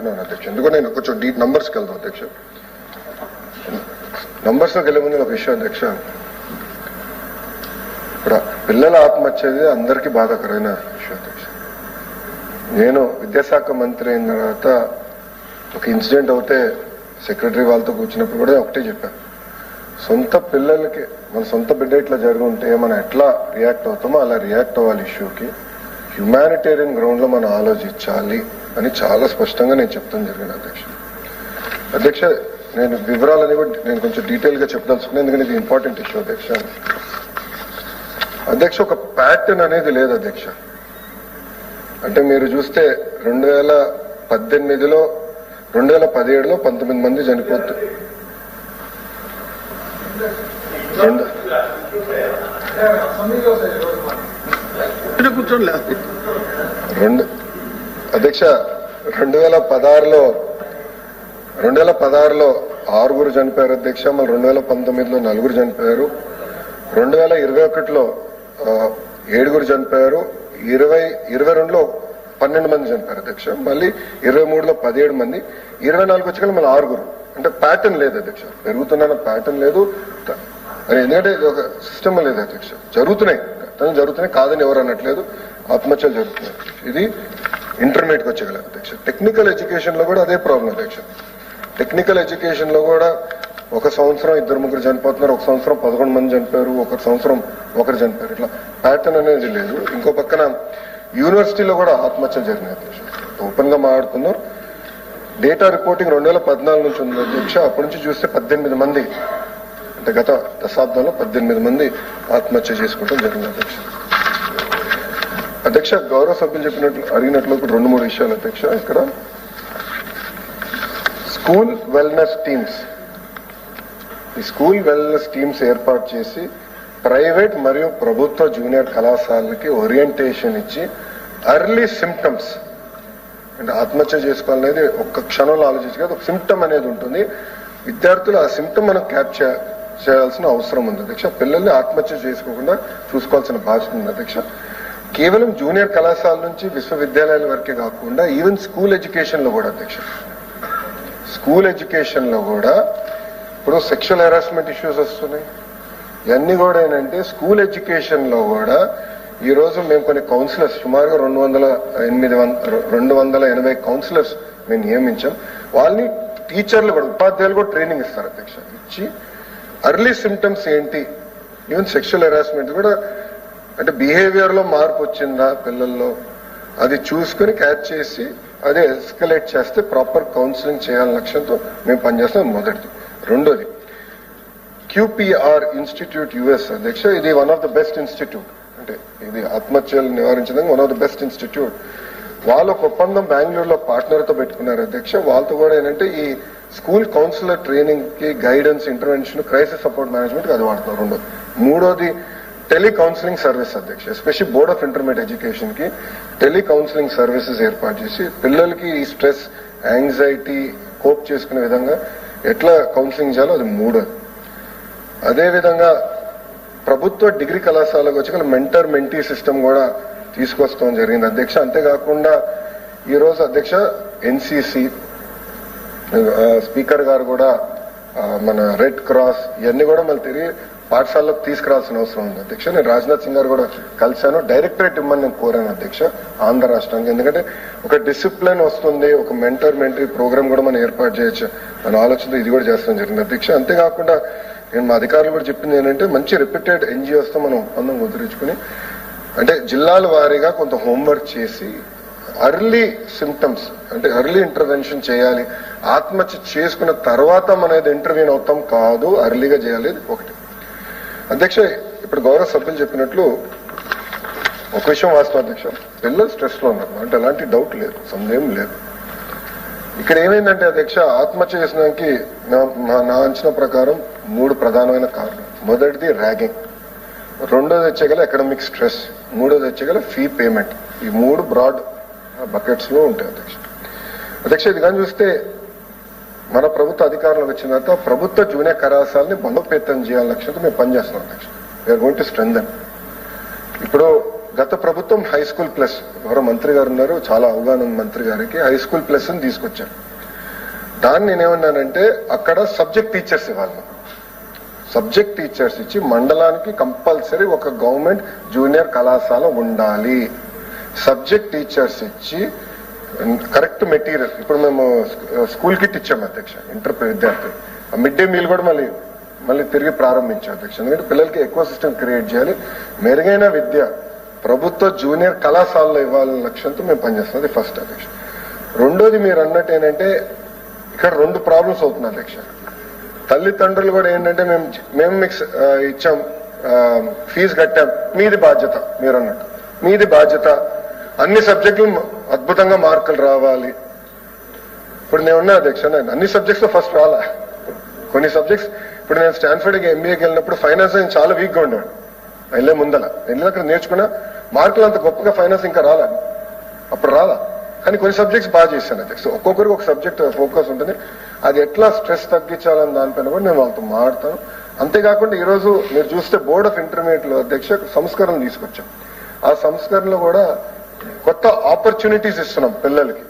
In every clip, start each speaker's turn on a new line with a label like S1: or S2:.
S1: అనుకుంటున్నాను అధ్యక్ష. ఎందుకంటే నేను కొంచెం డీప్ నంబర్స్కి వెళ్దాం అధ్యక్ష. నంబర్స్లోకి వెళ్ళే ముందు ఒక విషయం అధ్యక్ష, ఇప్పుడు పిల్లల ఆత్మహత్య అందరికీ బాధాకరమైన విషయం అధ్యక్ష. నేను విద్యాశాఖ మంత్రి అయిన తర్వాత ఒక ఇన్సిడెంట్ అవుతే సెక్రటరీ వాళ్ళతో కూర్చున్నప్పుడు కూడా ఒకటే చెప్పాను, సొంత పిల్లలకి మన సొంత బిడ్డ ఇట్లా జరిగి ఉంటే మనం ఎట్లా రియాక్ట్ అవుతామో అలా రియాక్ట్ అవ్వాలి ఇష్యూకి. హ్యుమానిటేరియన్ గ్రౌండ్ లో మనం ఆలోచించాలి అని చాలా స్పష్టంగా నేను చెప్తాను జరిగింది అధ్యక్ష. అధ్యక్ష నేను వివరాలని కూడా నేను కొంచెం డీటెయిల్ గా చెప్పదలుచుకున్నాను, ఎందుకంటే ఇది ఇంపార్టెంట్ ఇష్యూ అధ్యక్ష. అధ్యక్ష ఒక ప్యాటర్న్ అనేది లేదు అధ్యక్ష. అంటే మీరు చూస్తే 2018లో 2017లో 19 మంది చనిపోతారు. అధ్యక్ష 2016లో 6 చనిపోయారు అధ్యక్ష. మళ్ళీ 2019లో 4 చనిపోయారు. 2021లో 7 చనిపోయారు. 2022లో 12 మంది చనిపోయారు అధ్యక్ష. మళ్ళీ 23లో 17 మంది, 24 వచ్చి మళ్ళీ 6. అంటే ప్యాటర్న్ లేదు అధ్యక్ష, పెరుగుతున్న ప్యాటర్న్ లేదు. ఎందుకంటే ఒక సిస్టమ్ లేదు అధ్యక్ష. జరుగుతున్నాయి కాదని ఎవరు అనట్లేదు, ఆత్మహత్యలు జరుగుతున్నాయి. ఇది ఇంటర్మీడియట్కి వచ్చేగలరు అధ్యక్ష. టెక్నికల్ ఎడ్యుకేషన్ లో కూడా అదే ప్రాబ్లం అధ్యక్ష. టెక్నికల్ ఎడ్యుకేషన్ లో కూడా ఒక సంవత్సరం 2-3 చనిపోతున్నారు, ఒక సంవత్సరం 11 మంది చనిపోయారు, ఒక సంవత్సరం 1 చనిపోయారు. ఇట్లా ప్యాటర్న్ అనేది లేదు. ఇంకో పక్కన యూనివర్సిటీలో కూడా ఆత్మహత్యలు జరిగినాయి అధ్యక్ష. ఓపెన్ గా మాట్లాడుకున్నారు. డేటా రిపోర్టింగ్ 2014 నుంచి ఉంది అధ్యక్ష. అప్పటి నుంచి చూస్తే 18 మంది, అంటే గత దశాబ్దంలో 18 మంది ఆత్మహత్య చేసుకోవడం జరిగింది అధ్యక్ష. అధ్యక్ష గౌరవ సభ్యులు అడిగినట్లు 2-3 విషయాలు అధ్యక్ష. ఇక్కడ స్కూల్ వెల్నెస్ టీమ్స్, ఈ స్కూల్ వెల్నెస్ టీమ్స్ ఏర్పాటు చేసి ప్రైవేట్ మరియు ప్రభుత్వ జూనియర్ కళాశాలకి ఓరియంటేషన్ ఇచ్చి ఎర్లీ సిమ్టమ్స్, అంటే ఆత్మహత్య చేసుకోవాలనేది ఒక్క క్షణంలో ఆలోచించి కాదు, ఒక సిమ్టమ్ అనేది ఉంటుంది. విద్యార్థులు ఆ సిమ్టమ్ మనం క్యాప్చర్ చేయాల్సిన అవసరం ఉంది అధ్యక్ష. పిల్లల్ని ఆత్మహత్య చేసుకోకుండా చూసుకోవాల్సిన బాధ్యత ఉంది అధ్యక్ష. కేవలం జూనియర్ కళాశాల నుంచి విశ్వవిద్యాలయాల వరకే కాకుండా ఈవెన్ స్కూల్ ఎడ్యుకేషన్ లో కూడా అధ్యక్ష, స్కూల్ ఎడ్యుకేషన్ లో కూడా ఇప్పుడు సెక్షువల్ హెరాస్మెంట్ ఇష్యూస్ వస్తున్నాయి. ఇవన్నీ కూడా ఏంటంటే స్కూల్ ఎడ్యుకేషన్ లో కూడా ఈ రోజు మేము కొన్ని కౌన్సిలర్స్, సుమారుగా 280 కౌన్సిలర్స్ మేము నియమించాం. వాళ్ళని టీచర్లు కూడా, ఉపాధ్యాయులు కూడా ట్రైనింగ్ ఇస్తారు అధ్యక్ష. ఇచ్చి ఎర్లీ సిమ్టమ్స్ ఏంటి, ఈవెన్ సెక్షువల్ హెరాస్మెంట్ కూడా, అంటే బిహేవియర్ లో మార్పు వచ్చిందా పిల్లల్లో, అది చూసుకుని క్యాచ్ చేసి అదే ఎస్కలేట్ చేస్తే ప్రాపర్ కౌన్సిలింగ్ చేయాలనే లక్ష్యంతో మేము పనిచేస్తాం. మొదటిది. రెండోది QPR ఇన్స్టిట్యూట్ US అధ్యక్ష. ఇది one of the best institute, అంటే ఇది ఆత్మహత్యలు నివారించడానికి one of the best institute. వాళ్ళు ఒక ఒప్పందం బెంగళూరులో పార్ట్నర్ తో పెట్టుకున్నారు అధ్యక్ష. వాళ్ళతో కూడా ఏంటంటే ఈ స్కూల్ కౌన్సిలర్ ట్రైనింగ్ కి, guidance, intervention, crisis support management అది వాడుతున్నారు. రెండోది. మూడోది టెలి కౌన్సిలింగ్ సర్వీస్ అధ్యక్ష. Especially board of intermediate education కి టెలి కౌన్సిలింగ్ సర్వీసెస్ ఏర్పాటు చేసి పిల్లలకి ఈ స్ట్రెస్, యాంగ్జైటీ కోప్ చేసుకునే విధంగా ఎట్లా కౌన్సిలింగ్ చేయాలో అది మూడోది. అదేవిధంగా ప్రభుత్వ డిగ్రీ కళాశాలకు వచ్చి మెంటర్ మెంటీ సిస్టమ్ కూడా తీసుకొస్తాం జరిగింది అధ్యక్ష. అంతేకాకుండా ఈ రోజు అధ్యక్ష NCC స్పీకర్ గారు కూడా మన రెడ్ క్రాస్ ఇవన్నీ కూడా మళ్ళీ తిరిగి పాఠశాలకు తీసుకురావాల్సిన అవసరం ఉంది అధ్యక్ష. నేను రాజ్నాథ్ సింగ్ గారు కూడా కలిశాను. డైరెక్టరేట్ ఇమ్మని నేను కోరాను అధ్యక్ష ఆంధ్ర రాష్ట్రానికి. ఎందుకంటే ఒక డిసిప్లిన్ వస్తుంది, ఒక మెంటర్ మెంటరీ ప్రోగ్రామ్ కూడా మనం ఏర్పాటు చేయొచ్చు అనే ఆలోచనతో ఇది కూడా చేస్తాం జరిగింది అధ్యక్ష. అంతేకాకుండా నేను మా అధికారులు కూడా చెప్పింది ఏంటంటే మంచి రెప్యూటెడ్ NGOs తో మనం ఒప్పందం కుదుర్చుకుని, అంటే జిల్లాల వారీగా కొంత హోంవర్క్ చేసి ఎర్లీ సిమ్టమ్స్, అంటే ఎర్లీ ఇంటర్వెన్షన్ చేయాలి. ఆత్మహత్య చేసుకున్న తర్వాత మనం ఏదో ఇంటర్వ్యూన్ అవుతాం కాదు, ఎర్లీగా చేయాలి. ఒకటి అధ్యక్ష. ఇప్పుడు గౌరవ సభ్యులు చెప్పినట్లు ఒక విషయం వాస్తవం అధ్యక్ష, పిల్లలు స్ట్రెస్ లో ఉన్నారు, అంటే అలాంటి డౌట్ లేదు, సందేహం లేదు. ఇక్కడ ఏమైందంటే అధ్యక్ష, ఆత్మహత్య చేసడానికి నా అంచనా ప్రకారం 3 ప్రధానమైన కారణాలు. మొదటిది ర్యాగింగ్, రెండోది వచ్చేగల ఎకనామిక్ స్ట్రెస్, మూడోది వచ్చేగల ఫీ పేమెంట్. ఈ 3 బ్రాడ్ బకెట్స్ లో ఉంటాయి అధ్యక్ష. అధ్యక్ష ఇది కానీ చూస్తే మన ప్రభుత్వ అధికారంలోకి వచ్చిన తర్వాత ప్రభుత్వ జూనియర్ కళాశాలని బలోపేతం చేయాలని లక్ష్యంతో మేము పనిచేస్తున్నాం అధ్యక్ష. We are going to strengthen. ఇప్పుడు గత ప్రభుత్వం హై స్కూల్ ప్లస్, ఎవరో మంత్రి గారు ఉన్నారు, చాలా అవగాహన ఉంది మంత్రి గారికి, హై స్కూల్ ప్లస్ ని తీసుకొచ్చారు. దాన్ని నేనేమన్నానంటే అక్కడ సబ్జెక్ట్ టీచర్స్ ఇవ్వాలి. సబ్జెక్ట్ టీచర్స్ ఇచ్చి మండలానికి కంపల్సరీ ఒక గవర్నమెంట్ జూనియర్ కళాశాల ఉండాలి. సబ్జెక్ట్ టీచర్స్ ఇచ్చి కరెక్ట్ మెటీరియల్, ఇప్పుడు మేము స్కూల్ కిట్ ఇచ్చాము అధ్యక్ష ఇంటర్ విద్యార్థులు. మిడ్ డే మీల్ కూడా మళ్ళీ తిరిగి ప్రారంభించాం అధ్యక్ష. ఎందుకంటే పిల్లలకి ఎక్కువ సిస్టమ్ క్రియేట్ చేయాలి, మెరుగైన విద్య ప్రభుత్వ జూనియర్ కళాశాలలో ఇవ్వాలనే లక్ష్యంతో మేము పనిచేస్తాం. అది ఫస్ట్ అధ్యక్ష. రెండోది మీరు అన్నట్టు ఏంటంటే ఇక్కడ 2 ప్రాబ్లమ్స్ అవుతున్నాయి అధ్యక్ష. తల్లిదండ్రులు కూడా ఏంటంటే మేము మీకు ఇచ్చాం, ఫీజు కట్టాం, మీది బాధ్యత, మీరు అన్నట్టు మీది బాధ్యత, అన్ని సబ్జెక్టులు అద్భుతంగా మార్కులు రావాలి. ఇప్పుడు నేను ఉన్నా అధ్యక్ష, నేను అన్ని సబ్జెక్ట్స్ లో ఫస్ట్ రాలా. కొన్ని సబ్జెక్ట్స్, ఇప్పుడు నేను స్టాన్ఫర్డ్కి ఎంబీఏకి వెళ్ళినప్పుడు ఫైనాన్స్ నేను చాలా వీక్గా ఉండేవాడు. వెళ్ళి అక్కడ నేర్చుకున్నా, మార్కులు అంత గొప్పగా ఫైనాన్స్ ఇంకా రాలా, అప్పుడు రాలా. కానీ కొన్ని సబ్జెక్ట్స్ బాగా చేశాను అధ్యక్ష. ఒక్కొక్కరికి ఒక సబ్జెక్ట్ ఫోకస్ ఉంటుంది. అది ఎట్లా స్ట్రెస్ తగ్గించాలని దానిపైన కూడా నేను వాళ్ళతో మాట్లాడతాను. అంతేకాకుండా ఈరోజు మీరు చూస్తే బోర్డ్ ఆఫ్ ఇంటర్మీడియట్ లో అధ్యక్ష సంస్కరణ తీసుకొచ్చాం. ఆ సంస్కరణలో కూడా కొత్త ఆపర్చునిటీస్ ఇస్తున్నాం పిల్లలకి,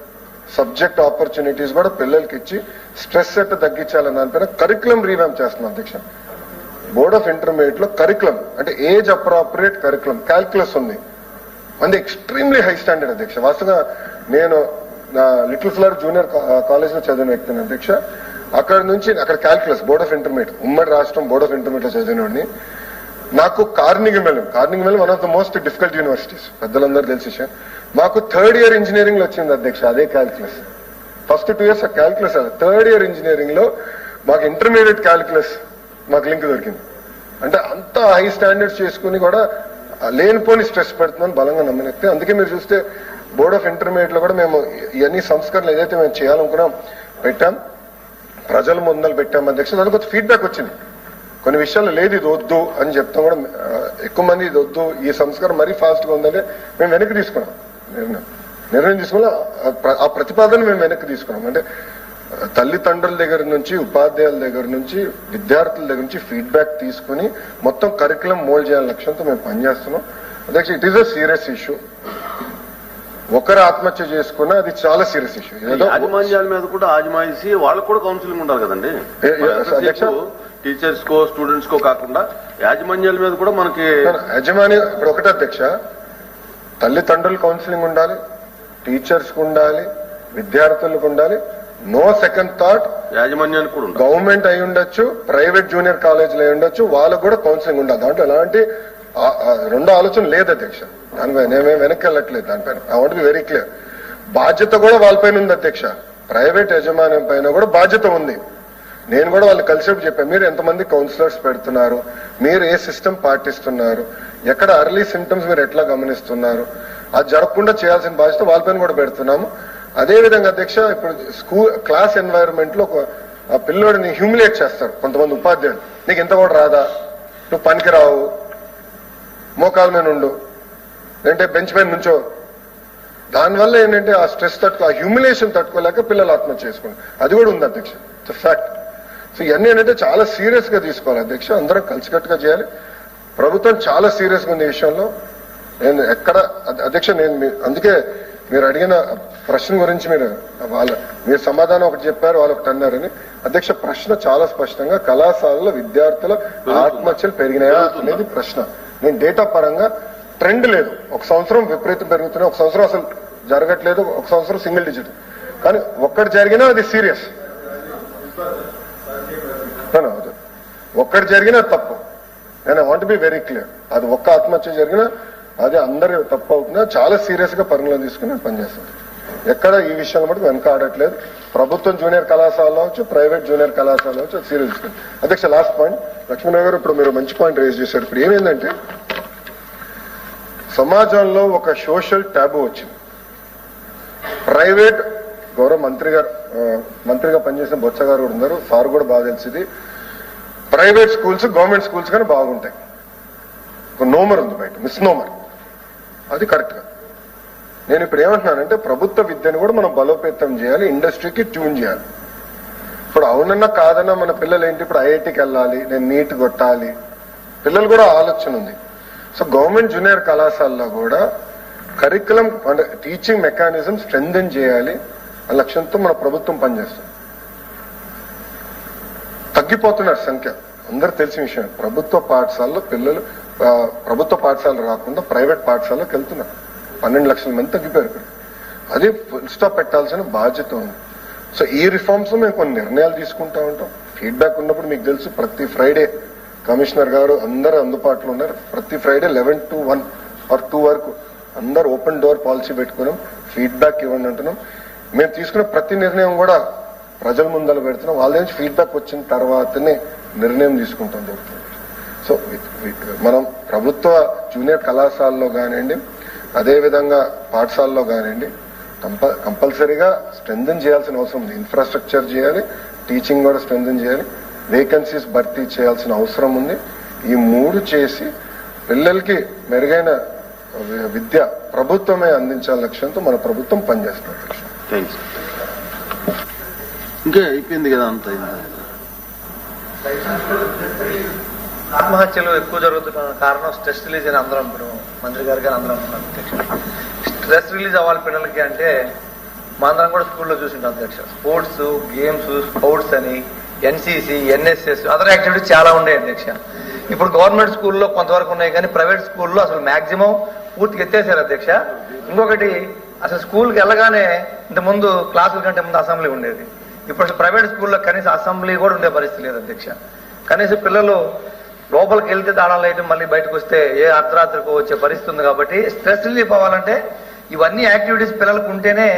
S1: సబ్జెక్ట్ ఆపర్చునిటీస్ కూడా పిల్లలకి ఇచ్చి స్ట్రెస్ ఎట్లా తగ్గించాలని దానిపైన కరికులం రీవ్యాంప్ చేస్తున్నాం అధ్యక్ష. బోర్డ్ ఆఫ్ ఇంటర్మీడియట్ లో కరికులం అంటే ఏజ్ అప్రాప్రియేట్ కరికులం, క్యాల్కులస్ ఉంది, అది ఎక్స్ట్రీమ్లీ హై స్టాండర్డ్ అధ్యక్ష. వాస్తవంగా నేను లిటిల్ ఫ్లవర్ జూనియర్ కాలేజ్ లో చదివిన వ్యక్తిని అధ్యక్ష. అక్కడ క్యాల్కులస్ బోర్డ్ ఆఫ్ ఇంటర్మీడియట్, ఉమ్మడి రాష్ట్రం బోర్డ్ ఆఫ్ ఇంటర్మీడియట్ లో చదివినోడిని. నాకు కార్నిగి melon one of the most difficult universities, పెద్దలందరూ తెలిసి విషయం. మాకు 3rd ఇయర్ ఇంజనీరింగ్ లో వచ్చింది అధ్యక్ష అదే calculus. First 2 years calculus, 3rd year engineering లో మాకు ఇంటర్మీడియట్ క్యాల్కులస్ మాకు లింక్ దొరికింది. అంటే అంత హై స్టాండర్డ్స్ చేసుకుని కూడా లేనిపోని స్ట్రెస్ పెడుతుందని బలంగా నమ్మనెక్తే. అందుకే మీరు చూస్తే బోర్డ్ ఆఫ్ ఇంటర్మీడియట్ లో కూడా మేము ఇవన్నీ సంస్కరణలు ఏదైతే మేము చేయాలనుకున్నాం పెట్టాం, ప్రజల ముందలు పెట్టాం అధ్యక్ష. దానికి ఒక ఫీడ్బ్యాక్ వచ్చింది, కొన్ని విషయాలు లేదు ఇది వద్దు అని చెప్తాం కూడా. ఎక్కువ మంది ఇది వద్దు, ఈ సంస్కారం మరీ ఫాస్ట్ గా ఉందంటే మేము వెనక్కి తీసుకున్నాం, నిర్ణయం తీసుకున్నా. ఆ ప్రతిపాదన మేము వెనక్కి తీసుకున్నాం. అంటే తల్లిదండ్రుల దగ్గర నుంచి, ఉపాధ్యాయుల దగ్గర నుంచి, విద్యార్థుల దగ్గర నుంచి ఫీడ్బ్యాక్ తీసుకుని మొత్తం కరికులం మోల్డ్ చేయాలని లక్ష్యంతో మేము పనిచేస్తున్నాం అధ్యక్ష. It is a serious issue. ఒకరు ఆత్మహత్య చేసుకున్నా అది చాలా సీరియస్ ఇష్యూ.
S2: యాజమాన్యాల మీద కూడా ఆజమాయిసి వాళ్ళకు కూడా కౌన్సిలింగ్ ఉండాలి కదండి
S1: అధ్యక్ష.
S2: టీచర్స్ కో స్టూడెంట్స్ కో కాకుండా యాజమాన్యాల మీద కూడా మనకి
S1: యాజమాన్యం ఇప్పుడు ఒకటే అధ్యక్ష, తల్లిదండ్రులు కౌన్సిలింగ్ ఉండాలి, టీచర్స్ కు ఉండాలి, విద్యార్థులకు ఉండాలి. నో సెకండ్ థాట్
S2: యాజమాన్యానికి కూడా ఉండాలి.
S1: గవర్నమెంట్ అయి ఉండొచ్చు, ప్రైవేట్ జూనియర్ కాలేజీలు అయి ఉండొచ్చు, వాళ్ళకు కూడా కౌన్సిలింగ్ ఉండాలి. దాంట్లో ఎలాంటి రెండో ఆలోచన లేదు అధ్యక్ష. దానిపైన నేనేం వెనక్కి వెళ్ళట్లేదు. దానిపైన I want be very clear. బాధ్యత కూడా వాళ్ళపైన ఉంది అధ్యక్ష. ప్రైవేట్ యజమాన్యం పైన కూడా బాధ్యత ఉంది. నేను కూడా వాళ్ళు కలిసేపు చెప్పాను, మీరు ఎంతమంది కౌన్సిలర్స్ పెడుతున్నారు, మీరు ఏ సిస్టమ్ పాటిస్తున్నారు, ఎక్కడ అర్లీ సిమ్టమ్స్ మీరు ఎట్లా గమనిస్తున్నారు, అది జరగకుండా చేయాల్సిన బాధ్యత వాళ్ళపైన కూడా పెడుతున్నాము. అదేవిధంగా అధ్యక్ష, ఇప్పుడు క్లాస్ ఎన్వైరన్మెంట్ లో ఆ పిల్లోడిని హ్యూమిలేట్ చేస్తారు కొంతమంది ఉపాధ్యాయులు. నీకు ఇంత కూడా రాదా, నువ్వు పనికి రావు, మోకాల మీద ఉండు, ఏంటంటే బెంచ్ పైన నుంచో. దానివల్ల ఏంటంటే ఆ స్ట్రెస్ ఆ హ్యూమిలేషన్ తట్టుకోలేక పిల్లలు ఆత్మహత్య చేసుకుంటారు. అది కూడా ఉంది అధ్యక్ష, ఇట్స్ ఫ్యాక్ట్. సో ఇవన్నీ ఏంటంటే చాలా సీరియస్ గా తీసుకోవాలి అధ్యక్ష. అందరం కలిసికట్టుగా చేయాలి. ప్రభుత్వం చాలా సీరియస్ గా ఉంది ఈ విషయంలో. నేను ఎక్కడ అధ్యక్ష, నేను అందుకే మీరు అడిగిన ప్రశ్న గురించి మీరు సమాధానం ఒకటి చెప్పారు, వాళ్ళు ఒకటి అన్నారని. అధ్యక్ష, ప్రశ్న చాలా స్పష్టంగా కళాశాలలో విద్యార్థుల ఆత్మహత్యలు పెరిగినాయా అనేది ప్రశ్న. నేను డేటా పరంగా ట్రెండ్ లేదు. ఒక సంవత్సరం విపరీతం పెరుగుతున్నాయి, ఒక సంవత్సరం అసలు జరగట్లేదు, ఒక సంవత్సరం సింగిల్ డిజిట్. కానీ ఒక్కటి జరిగినా అది సీరియస్, ఒక్కటి జరిగినా తప్పు. నేను I want be very clear. అది ఒక్క ఆత్మహత్య జరిగినా అది అందరి తప్పు అవుతుందా, చాలా సీరియస్ గా పరిగణలో తీసుకుని పనిచేస్తాను. ఎక్కడ ఈ విషయంలో మటుకు వెనక ఆడట్లేదు. ప్రభుత్వం జూనియర్ కళాశాలలో అవచ్చు, ప్రైవేట్ జూనియర్ కళాశాలలో అవచ్చు, అది సీరియస్ తీసుకుంది. అధ్యక్ష, లాస్ట్ పాయింట్ లక్ష్మీనగర్ గారు, ఇప్పుడు మీరు మంచి పాయింట్ రేజ్ చేశారు. ఇప్పుడు ఏమైందంటే సమాజంలో ఒక సోషల్ ట్యాబు వచ్చింది. ప్రైవేట్ గౌరవ మంత్రిగా పనిచేసిన బొత్స గారు కూడా ఉన్నారు, సార్ కూడా బాగా తెలిసింది. ప్రైవేట్ స్కూల్స్ గవర్నమెంట్ స్కూల్స్ కానీ బాగుంటాయి. ఒక నోమర్ ఉంది బయట, మిస్ నోమర్, అది కరెక్ట్ గా. నేను ఇప్పుడు ఏమంటున్నానంటే ప్రభుత్వ విద్యను కూడా మనం బలోపేతం చేయాలి, ఇండస్ట్రీకి ట్యూన్ చేయాలి. ఇప్పుడు అవునన్నా కాదన్నా మన పిల్లలు ఏంటి, ఇప్పుడు ఐఐటికి వెళ్ళాలి, నేను నీట్ కొట్టాలి, పిల్లలు కూడా ఆలోచన ఉంది. సో గవర్నమెంట్ జూనియర్ కళాశాలలో కూడా కరికులం అంటే టీచింగ్ మెకానిజం స్ట్రెంథెన్ చేయాలి అనే లక్ష్యంతో మన ప్రభుత్వం పనిచేస్తుంది. తగ్గిపోతున్నారు సంఖ్య, అందరు తెలిసిన విషయం. ప్రభుత్వ పాఠశాలలో పిల్లలు ప్రభుత్వ పాఠశాలలు రాకుండా ప్రైవేట్ పాఠశాలకు వెళ్తున్నారు. 12 లక్షల మంది తగ్గిపోయారు. అది ఫుల్ స్టాప్ పెట్టాల్సిన బాధ్యత ఉంది. సో ఈ రిఫార్మ్స్ లో మేము కొన్ని నిర్ణయాలు తీసుకుంటా ఉంటాం. ఫీడ్బ్యాక్ ఉన్నప్పుడు మీకు తెలుసు, ప్రతి ఫ్రైడే కమిషనర్ గారు అందరూ అందుబాటులో ఉన్నారు. ప్రతి ఫ్రైడే 11 to 1 or 2 వరకు అందరు ఓపెన్ డోర్ పాలసీ పెట్టుకున్నాం. ఫీడ్బ్యాక్ ఇవ్వండి అంటున్నాం. మేము తీసుకున్న ప్రతి నిర్ణయం కూడా ప్రజల ముందర పెడుతున్నాం. వాళ్ళ నుంచి ఫీడ్బ్యాక్ వచ్చిన తర్వాతనే నిర్ణయం తీసుకుంటాం జరుగుతుంది. సో మనం ప్రభుత్వ జూనియర్ కళాశాలలో కానివ్వండి, అదేవిధంగా పాఠశాలలో కానివ్వండి, కంపల్సరీగా స్ట్రెంథెన్ చేయాల్సిన అవసరం ఉంది. ఇన్ఫ్రాస్ట్రక్చర్ చేయాలి, టీచింగ్ కూడా స్ట్రెంథెన్ చేయాలి, వేకెన్సీస్ భర్తీ చేయాల్సిన అవసరం ఉంది. ఈ 3 చేసి పిల్లలకి మెరుగైన విద్య ప్రభుత్వమే అందించాల లక్ష్యంతో మన ప్రభుత్వం పనిచేస్తుంది.
S2: ఇంకా అయిపోయింది కదా, అంత
S3: ఆత్మహత్యలు ఎక్కువ జరుగుతున్న కారణం స్ట్రెస్ రిలీజ్ అని అందరం ఇప్పుడు మంత్రి గారికి అందరం అనుకున్నాం. స్ట్రెస్ రిలీజ్ అవ్వాలి పిల్లలకి అంటే మా అందరం కూడా స్కూల్లో చూసింటాం అధ్యక్ష. స్పోర్ట్స్, గేమ్స్, స్కౌట్స్ అని, ఎన్సీసీ, ఎన్ఎస్ఎస్, అదర్ యాక్టివిటీస్ చాలా ఉన్నాయి అధ్యక్ష. ఇప్పుడు గవర్నమెంట్ స్కూల్లో కొంతవరకు ఉన్నాయి కానీ ప్రైవేట్ స్కూల్లో అసలు మాక్సిమం పూర్తిగా ఎత్తేసారు అధ్యక్ష. ఇంకొకటి, అసలు స్కూల్కి వెళ్ళగానే ఇంతకుముందు క్లాసుల కంటే ముందు అసెంబ్లీ ఉండేది. ఇప్పుడు ప్రైవేట్ స్కూల్లో కనీసం అసెంబ్లీ కూడా ఉండే పరిస్థితి లేదు అధ్యక్ష. కనీసం పిల్లలు లోపలికి వెళ్తే తాళాలు వేయటం, మళ్ళీ బయటకు వస్తే ఏ అర్ధరాత్రికి వచ్చే పరిస్థితి ఉంది. కాబట్టి స్ట్రెస్ రిలీఫ్ అవ్వాలంటే ఇవన్నీ యాక్టివిటీస్ పిల్లలకు ఉంటేనే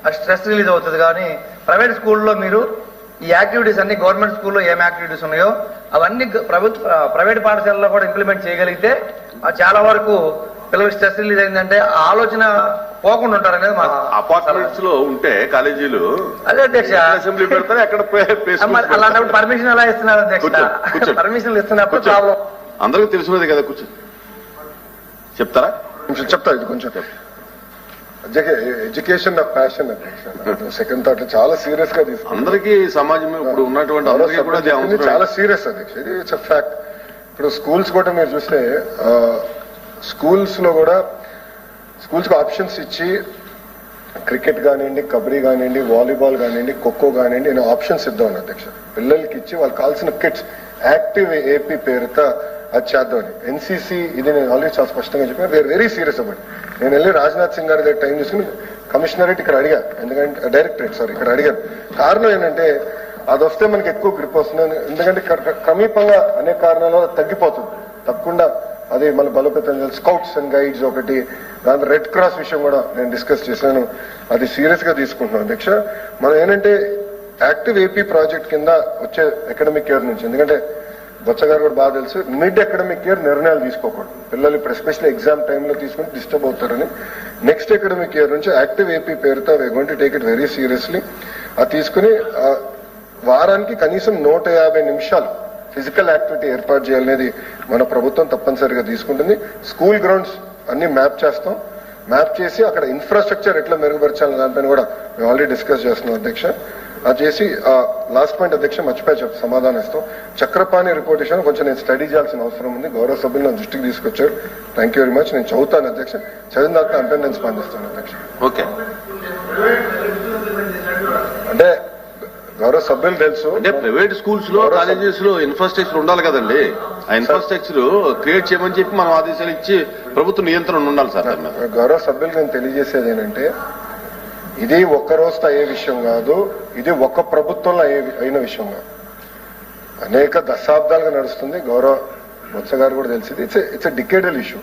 S3: ఆ స్ట్రెస్ రిలీజ్ అవుతుంది. కానీ ప్రైవేట్ స్కూల్లో మీరు ఈ యాక్టివిటీస్ అన్ని గవర్నమెంట్ స్కూల్లో ఏం యాక్టివిటీస్ ఉన్నాయో అవన్నీ ప్రైవేట్ పాఠశాలలో కూడా ఇంప్లిమెంట్ చేయగలిగితే చాలా వరకు పిల్లలకు స్ట్రెస్ రిలీజ్ అయిందంటే ఆ ఆలోచన పోకుండా ఉంటారు అనేది మా
S2: అపార్ట్మెంట్స్ లో ఉంటే కాలేజీలు.
S3: అదే అధ్యక్ష,
S2: అసెంబ్లీ పెడతారు, ఎక్కడ
S3: అలాంటప్పుడు పర్మిషన్ ఎలా ఇస్తున్నారు అధ్యక్ష? పర్మిషన్లు ఇస్తున్నప్పుడు ప్రాబ్లం
S2: అందరికీ తెలిసినది కదా. కూర్చొని చెప్తారా?
S1: చెప్తా. ఇది కొంచెం ఎడ్యుకేషన్ నా ప్యాషన్ అధ్యక్ష. సెకండ్ థాట్ చాలా సీరియస్ గా తీసుకుంటాం.
S2: అందరికీ సమాజం ఇప్పుడు ఉన్నటువంటి అందరికీ కూడా
S1: చాలా సీరియస్ అధ్యక్ష. ఇది ఇట్స్ అ ఫ్యాక్ట్. ఇప్పుడు స్కూల్స్ కూడా మీరు చూస్తే స్కూల్స్ లో కూడా స్కూల్స్ కి ఆప్షన్స్ ఇచ్చి క్రికెట్ కానివ్వండి, కబడ్డీ కానివ్వండి, వాలీబాల్ కానివ్వండి, ఖోఖో కానివ్వండి, నేను ఆప్షన్స్ ఇద్దాం అధ్యక్ష. పిల్లలకి ఇచ్చి వాళ్ళకి కావాల్సిన కిట్స్ యాక్టివ్ ఏపీ పేరుతో అది చేద్దామని. ఎన్సీసీ ఇది నేను ఆల్రెడీ చాలా స్పష్టంగా చెప్పాను. We are very serious about. నేను వెళ్ళి రాజ్నాథ్ సింగ్ గారి దగ్గర టైం తీసుకుని కమిషనరేట్ ఇక్కడ అడిగా, ఎందుకంటే డైరెక్టరేట్ ఇక్కడ అడిగాను. కారణం ఏంటంటే అది వస్తే మనకి ఎక్కువ గ్రిప్ వస్తుంది. ఎందుకంటే సమీపంగా అనేక కారణాల వల్ల తగ్గిపోతుంది. తప్పకుండా అది మన బలోపేతం చేయాలి. స్కౌట్స్ అండ్ గైడ్స్ ఒకటి, దాంట్లో రెడ్ క్రాస్ విషయం కూడా నేను డిస్కస్ చేశాను. అది సీరియస్ గా తీసుకుంటున్నాం అధ్యక్ష. మనం ఏంటంటే యాక్టివ్ ఏపీ ప్రాజెక్ట్ కింద వచ్చే అకాడమిక్ ఇయర్ నుంచి, ఎందుకంటే బొత్స గారు కూడా బాగా తెలుసు, మిడ్ అకాడమిక్ ఇయర్ నిర్ణయాలు తీసుకోకూడదు. పిల్లలు ఇప్పుడు ఎస్పెషల్లీ ఎగ్జామ్ టైంలో తీసుకుని డిస్టర్బ్ అవుతారని నెక్స్ట్ అకాడమిక్ ఇయర్ నుంచి యాక్టివ్ ఏపీ పేరుతో we going to take it very seriously. అది తీసుకుని వారానికి కనీసం 150 నిమిషాలు ఫిజికల్ యాక్టివిటీ ఏర్పాటు చేయాలనేది మన ప్రభుత్వం తప్పనిసరిగా తీసుకుంటుంది. స్కూల్ గ్రౌండ్స్ అన్ని మ్యాప్ చేస్తాం. మ్యాప్ చేసి అక్కడ ఇన్ఫ్రాస్ట్రక్చర్ ఎట్లా మెరుగుపరచాలని దానిపైన కూడా మేము ఆల్రెడీ డిస్కస్ చేస్తున్నాం అధ్యక్ష. అది చేసి లాస్ట్ పాయింట్ అధ్యక్ష మర్చిపోయి సమాధానం ఇస్తాం. చక్రపాణి రిపోర్ట్ విషయం కొంచెం నేను స్టడీ చేయాల్సిన అవసరం ఉంది. గౌరవ సభ్యులు నా దృష్టికి తీసుకొచ్చారు. Thank you very much. నేను చదువుతాను అధ్యక్ష. చదివిన తర్వాత అంటే నేను స్పందిస్తాను అధ్యక్ష.
S2: ఓకే.
S1: అంటే గౌరవ సభ్యులు తెలుసు,
S2: అంటే ప్రైవేట్ స్కూల్స్ లో కాలేజెస్ లో ఇన్ఫ్రాస్ట్రక్చర్ ఉండాలి కదండి. ఆ ఇన్ఫ్రాస్ట్రక్చర్ క్రియేట్ చేయమని చెప్పి మనం ఆదేశాలు ఇచ్చి ప్రభుత్వ నియంత్రణ ఉండాలి సార్.
S1: గౌరవ సభ్యులు నేను తెలియజేసేది ఏంటంటే ఇది ఒక్క రోజుతో అయ్యే విషయం కాదు. ఇది ఒక్క ప్రభుత్వంలో అయిన విషయం కాదు. అనేక దశాబ్దాలుగా నడుస్తుంది. గౌరవ బొత్స గారు కూడా తెలిసింది. It's a decadal issue.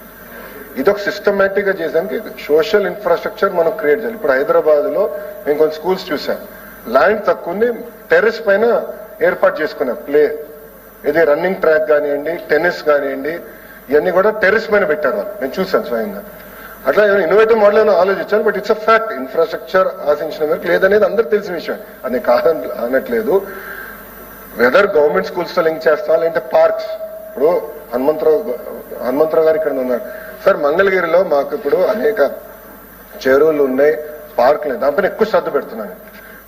S1: ఇది ఒక సిస్టమేటిక్ గా చేసానికి సోషల్ ఇన్ఫ్రాస్ట్రక్చర్ మనం క్రియేట్ చేయాలి. ఇప్పుడు హైదరాబాద్ లో మేము కొన్ని స్కూల్స్ చూసాం. ల్యాండ్ తక్కువ ఉంది, టెర్రస్ పైన ఏర్పాటు చేసుకున్నాం. ఇది రన్నింగ్ ట్రాక్ కానివ్వండి, టెన్నిస్ కానివ్వండి, ఇవన్నీ కూడా టెర్రస్ పైన పెట్టారు వాళ్ళు. నేను చూశాను స్వయంగా. అట్లా ఇన్నోవేటివ్ మోడల్ ఏమైనా ఆలోచించాను. But it's a fact. Infrastructure ఆశించిన మేరకు లేదనేది అందరికి తెలిసిన విషయం. అది కాదని అనట్లేదు. వెదర్ గవర్నమెంట్ స్కూల్స్ తో లింక్ చేస్తా, లేదంటే పార్క్స్. ఇప్పుడు హనుమంతరావు గారు ఇక్కడ ఉన్నారు సార్. మంగళగిరిలో మాకు ఇప్పుడు అనేక చెరువులు ఉన్నాయి, పార్కులు ఉన్నాయి. దానిపైన ఎక్కువ శ్రద్ధ పెడుతున్నాను.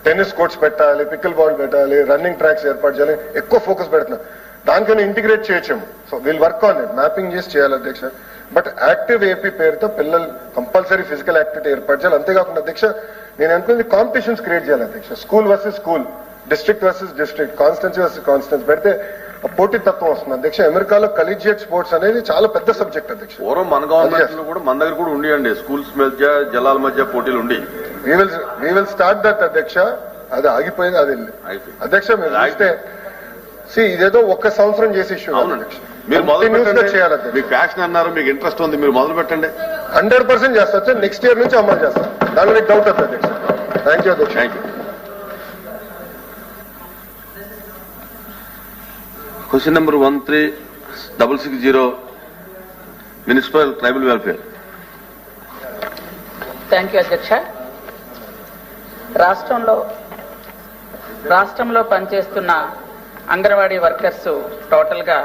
S1: టెన్నిస్ కోర్ట్స్ పెట్టాలి, పికిల్ బాల్ పెట్టాలి, రన్నింగ్ ట్రాక్స్ ఏర్పాటు చేయాలి, ఎక్కువ ఫోకస్ పెడుతున్నాం. దానికైనా ఇంటిగ్రేట్ చేయొచ్చాము. So we'll work on it. Mapping చేసి చేయాలి అధ్యక్ష. బట్ యాక్టివ్ ఏపీ పేరుతో పిల్లలు కంపల్సరీ ఫిజికల్ యాక్టివిటీ ఏర్పాటు చేయాలి. అంతేకాకుండా అధ్యక్ష నేను అనుకున్నది కాంపిటీషన్స్ క్రియేట్ చేయాలి అధ్యక్ష. School versus school, district versus district, constituency versus constituency పెడితే పోటీ తత్వం వస్తుంది అధ్యక్ష. అమెరికాలో కలీజియేట్ స్పోర్ట్స్ అనేది చాలా పెద్ద సబ్జెక్ట్ అధ్యక్ష.
S2: పూర్వం మన గవర్నమెంట్ లో కూడా మన దగ్గర కూడా ఉండి స్కూల్స్ మధ్య జిల్లాల మధ్య పోటీలు ఉండి
S1: we will start that అధ్యక్ష. అది ఆగిపోయింది, అది అధ్యక్ష. మీరు చూస్తే ఇదేదో ఒక్క సంవత్సరం చేసే ఇష్యూ అధ్యక్ష.
S2: మీరు మొదలు
S1: చేయాలి.
S2: మీకు ప్యాషన్ అన్నారు, మీకు ఇంట్రెస్ట్ ఉంది, మీరు మొదలు పెట్టండి.
S1: 100% చేస్తారు. నెక్స్ట్ ఇయర్ నుంచి అమలు చేస్తారు, దాని మీకు డౌట్ వద్దు అధ్యక్ష. థ్యాంక్ యూ అధ్యక్ష.
S2: Thank you. Question number 13660 municipal tribal welfare.
S4: Thank you అధ్యక్ష. రాష్ట్రంలో పనిచేస్తున్న అంగన్వాడీ వర్కర్స్ టోటల్ గా